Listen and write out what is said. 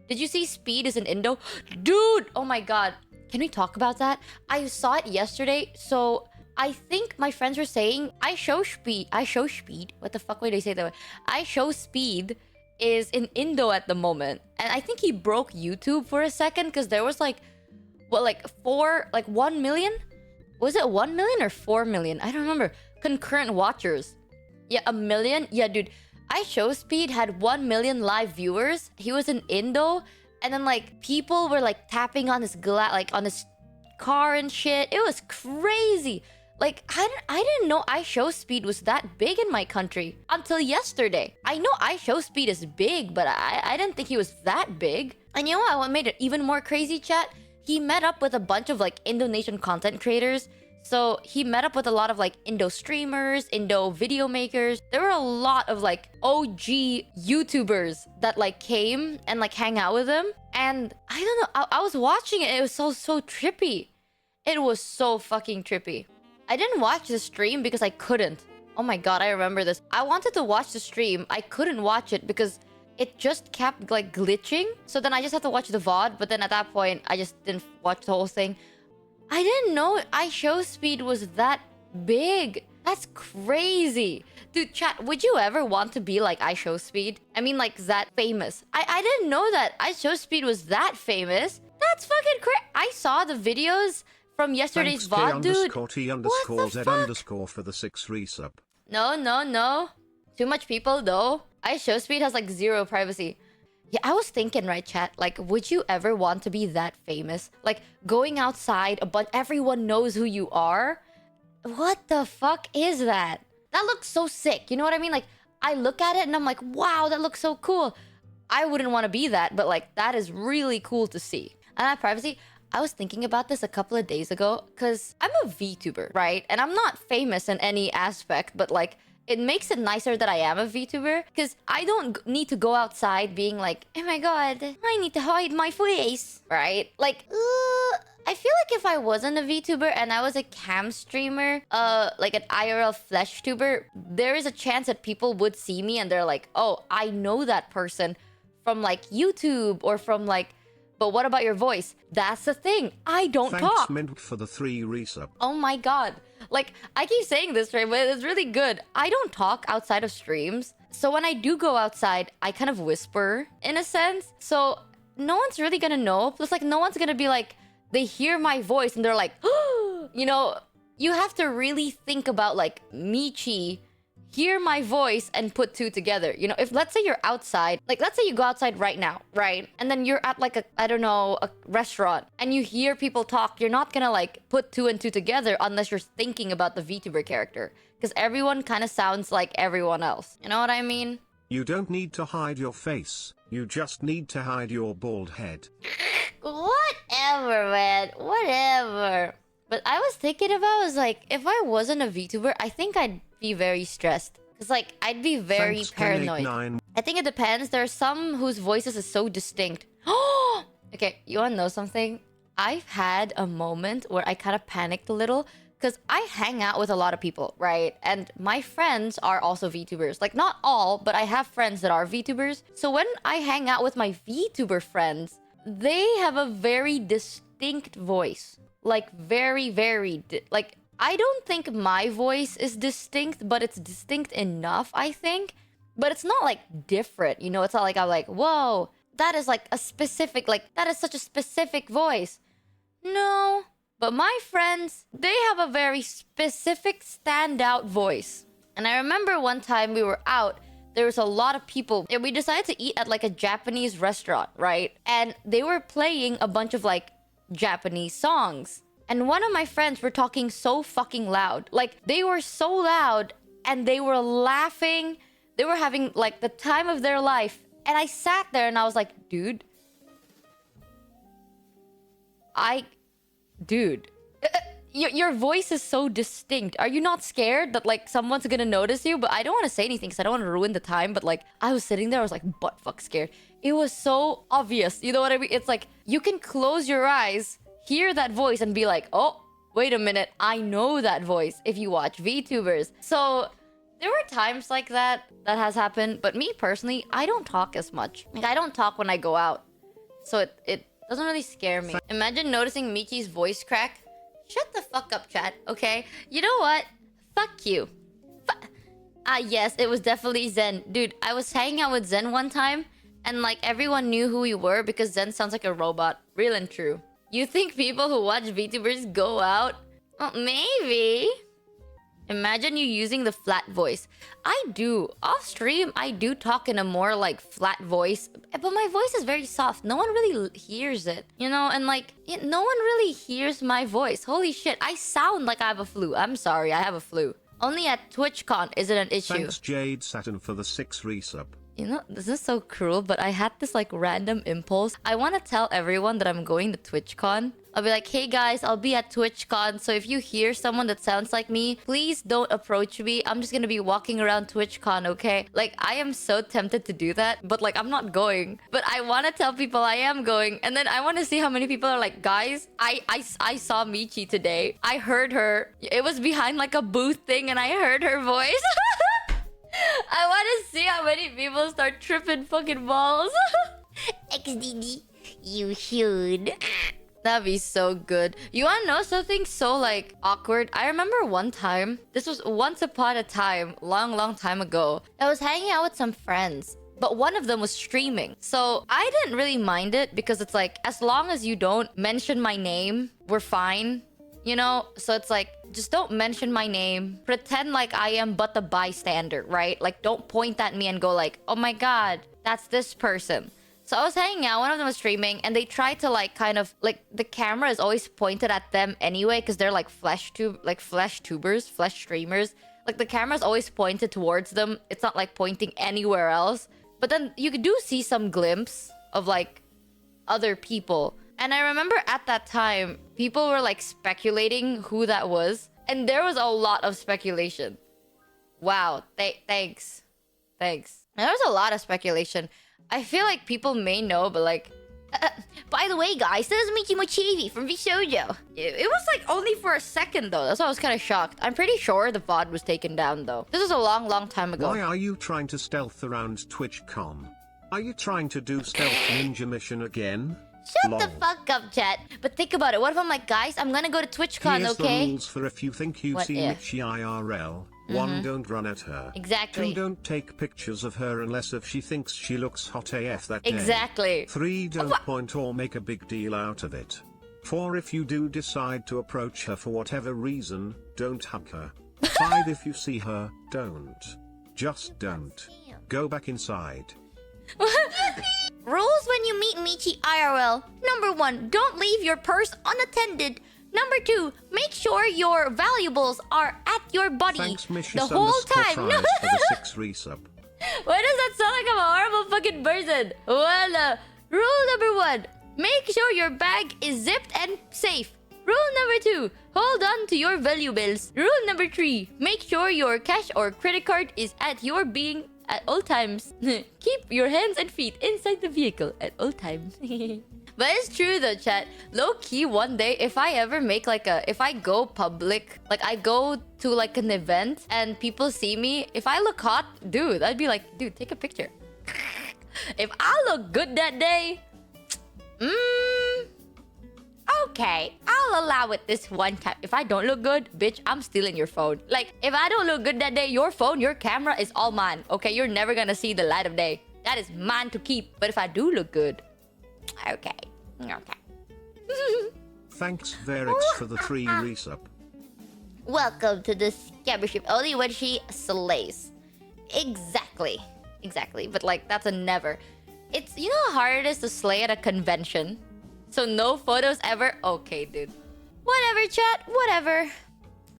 Did you see Speed is in Indo? Dude, oh my god. Can we talk about that? I saw it yesterday. So I think my friends were saying IShowSpeed. What the fuck would they say that way? IShowSpeed is in Indo at the moment. And I think he broke YouTube for a second because there was like, what, like 1 million? Was it 1 million or 4 million? I don't remember. Concurrent watchers. Yeah, 1 million? Yeah, dude. IShowSpeed had 1 million live viewers. He was in Indo. And then like people were like tapping on his on his car and shit. It was crazy. Like I didn't know IShowSpeed was that big in my country until yesterday. I know IShowSpeed is big, but I didn't think he was that big. And you know what made it even more crazy, chat? He met up with a bunch of like Indonesian content creators. So he met up with a lot of like Indo streamers, Indo video makers. There were a lot of like OG YouTubers that like came and like hang out with him. And I don't know, I was watching it. It was so trippy. It was so fucking trippy. I didn't watch the stream because I couldn't. Oh my god, I remember this. I wanted to watch the stream. I couldn't watch it because it just kept like glitching. So then I just had to watch the VOD. But then at that point, I just didn't watch the whole thing. I didn't know IShowSpeed was that big. That's crazy. Dude, chat, would you ever want to be like IShowSpeed? I mean, like, that famous. I didn't know that IShowSpeed was that famous. That's fucking crazy. I saw the videos from yesterday's VOD, dude. What the fuck? For the 6 resub. No. Too much people, though. IShowSpeed has, like, 0 privacy. Yeah, I was thinking, right, chat? Like, would you ever want to be that famous? Like, going outside, everyone knows who you are? What the fuck is that? That looks so sick. You know what I mean? Like, I look at it and I'm like, wow, that looks so cool. I wouldn't want to be that, but like, that is really cool to see. And that privacy, I was thinking about this a couple of days ago because I'm a VTuber, right? And I'm not famous in any aspect, but like, it makes it nicer that I am a VTuber because I don't need to go outside being like, oh my god, I need to hide my face, right? Like, I feel like if I wasn't a VTuber and I was a cam streamer, like an IRL flesh tuber, there is a chance that people would see me and they're like, oh, I know that person from like YouTube or from like, but what about your voice? That's the thing. I don't talk. Thanks, Mint, for the 3 resub. Oh my god. Like, I keep saying this, right? But it's really good. I don't talk outside of streams. So when I do go outside, I kind of whisper, in a sense. So no one's really gonna know. Plus, like, no one's gonna be like, they hear my voice and they're like, oh, you know, you have to really think about, like, Michi, hear my voice and put 2 together. You know, if let's say you're outside, like let's say you go outside right now, right? And then you're at like I don't know, a restaurant and you hear people talk, you're not gonna like put 2 and 2 together unless you're thinking about the VTuber character. Because everyone kind of sounds like everyone else. You know what I mean? You don't need to hide your face. You just need to hide your bald head. Whatever, man. Whatever. But I was thinking about, I was like, if I wasn't a VTuber, I think I'd be very stressed. Because, like, I'd be very paranoid. I think it depends. There are some whose voices is so distinct. Okay, you want to know something? I've had a moment where I kind of panicked a little. Because I hang out with a lot of people, right? And my friends are also VTubers. Like, not all, but I have friends that are VTubers. So when I hang out with my VTuber friends, they have a very distinct voice. Like, like, I don't think my voice is distinct, but it's distinct enough, I think. But it's not, like, different, you know? It's not like I'm like, whoa, that is, like, a specific, like, that is such a specific voice. No. But my friends, they have a very specific standout voice. And I remember one time we were out, there was a lot of people, and we decided to eat at, like, a Japanese restaurant, right? And they were playing a bunch of, like, Japanese songs. And one of my friends were talking so fucking loud. Like, they were so loud and they were laughing. They were having, like, the time of their life. And I sat there and I was like, dude. Dude. Your voice is so distinct. Are you not scared that, like, someone's gonna notice you? But I don't want to say anything because I don't want to ruin the time. But, like, I was sitting there, I was, like, butt-fuck scared. It was so obvious. You know what I mean? It's like, you can close your eyes, hear that voice, and be like, oh, wait a minute. I know that voice if you watch VTubers. So, there were times like that has happened. But me, personally, I don't talk as much. Like, I don't talk when I go out. So it doesn't really scare me. Imagine noticing Michi's voice crack. Shut the fuck up, chat, okay? You know what? Fuck you. Yes, it was definitely Zen. Dude, I was hanging out with Zen one time, and like everyone knew who we were because Zen sounds like a robot. Real and true. You think people who watch VTubers go out? Well, maybe. Imagine you using the flat voice. I do. Off stream, I do talk in a more like flat voice. But my voice is very soft. No one really hears it. You know, and like, no one really hears my voice. Holy shit, I sound like I have a flu. I'm sorry, I have a flu. Only at TwitchCon is it an issue. Thanks Jade Saturn for the 6 resub. You know, this is so cruel, but I had this like random impulse. I want to tell everyone that I'm going to TwitchCon. I'll be like, hey guys, I'll be at TwitchCon. So if you hear someone that sounds like me, please don't approach me. I'm just gonna be walking around TwitchCon, okay? Like, I am so tempted to do that, but like, I'm not going. But I want to tell people I am going. And then I want to see how many people are like, guys, I saw Michi today. I heard her. It was behind like a booth thing and I heard her voice. I want to see how many people start tripping fucking balls. XDD, you should. That'd be so good. You wanna know something so like awkward? I remember one time, this was once upon a time, long time ago. I was hanging out with some friends, but one of them was streaming. So I didn't really mind it because it's like, as long as you don't mention my name, we're fine. You know? So it's like, just don't mention my name. Pretend like I am but the bystander, right? Like, don't point at me and go like, oh my god, that's this person. So I was hanging out, one of them was streaming, and they tried to like kind of like the camera is always pointed at them anyway, because they're like flesh streamers. Like the camera's always pointed towards them. It's not like pointing anywhere else. But then you do see some glimpse of like other people. And I remember at that time, people were like speculating who that was. And there was a lot of speculation. Wow, thanks. Thanks. And there was a lot of speculation. I feel like people may know, but like... by the way, guys, this is Michi Mochievee from vshojo. It was like only for a second, though. That's why I was kind of shocked. I'm pretty sure the VOD was taken down, though. This was a long time ago. Why are you trying to stealth around TwitchCon? Are you trying to do stealth ninja mission again? Shut the fuck up, chat. But think about it. What if I'm like, guys, I'm gonna go to TwitchCon, Here's okay? the rules for if you think you see Michi IRL. 1. Don't run at her. Exactly. 2. Don't take pictures of her unless if she thinks she looks hot AF that day. Exactly. 3. Don't point or make a big deal out of it. 4. If you do decide to approach her for whatever reason, don't hug her. 5. If you see her, don't. Just don't. Go back inside. Rules when you meet Michi IRL. Number 1, don't leave your purse unattended. Number 2, make sure your valuables are at your body Thanks, the whole time. No. For the 6 resub. Why does that sound like I'm a horrible fucking person? Well, rule number 1, make sure your bag is zipped and safe. Rule number 2, hold on to your valuables. Rule number 3, make sure your cash or credit card is at your being at all times. Keep your hands and feet inside the vehicle at all times. But it's true though, chat. Low-key, one day, if I ever make like if I go public, like I go to like an event and people see me, if I look hot, dude, I'd be like, dude, take a picture. If I look good that day, okay, I'll allow it this one time. If I don't look good, bitch, I'm stealing your phone. Like, if I don't look good that day, your phone, your camera is all mine. Okay, you're never gonna see the light of day. That is mine to keep. But if I do look good, okay. Thanks, Verix, for the 3 resub. Welcome to the scammership only when she slays. Exactly. But like, that's a never. It's, you know how hard it is to slay at a convention? So no photos ever? Okay, dude. Whatever, chat. Whatever.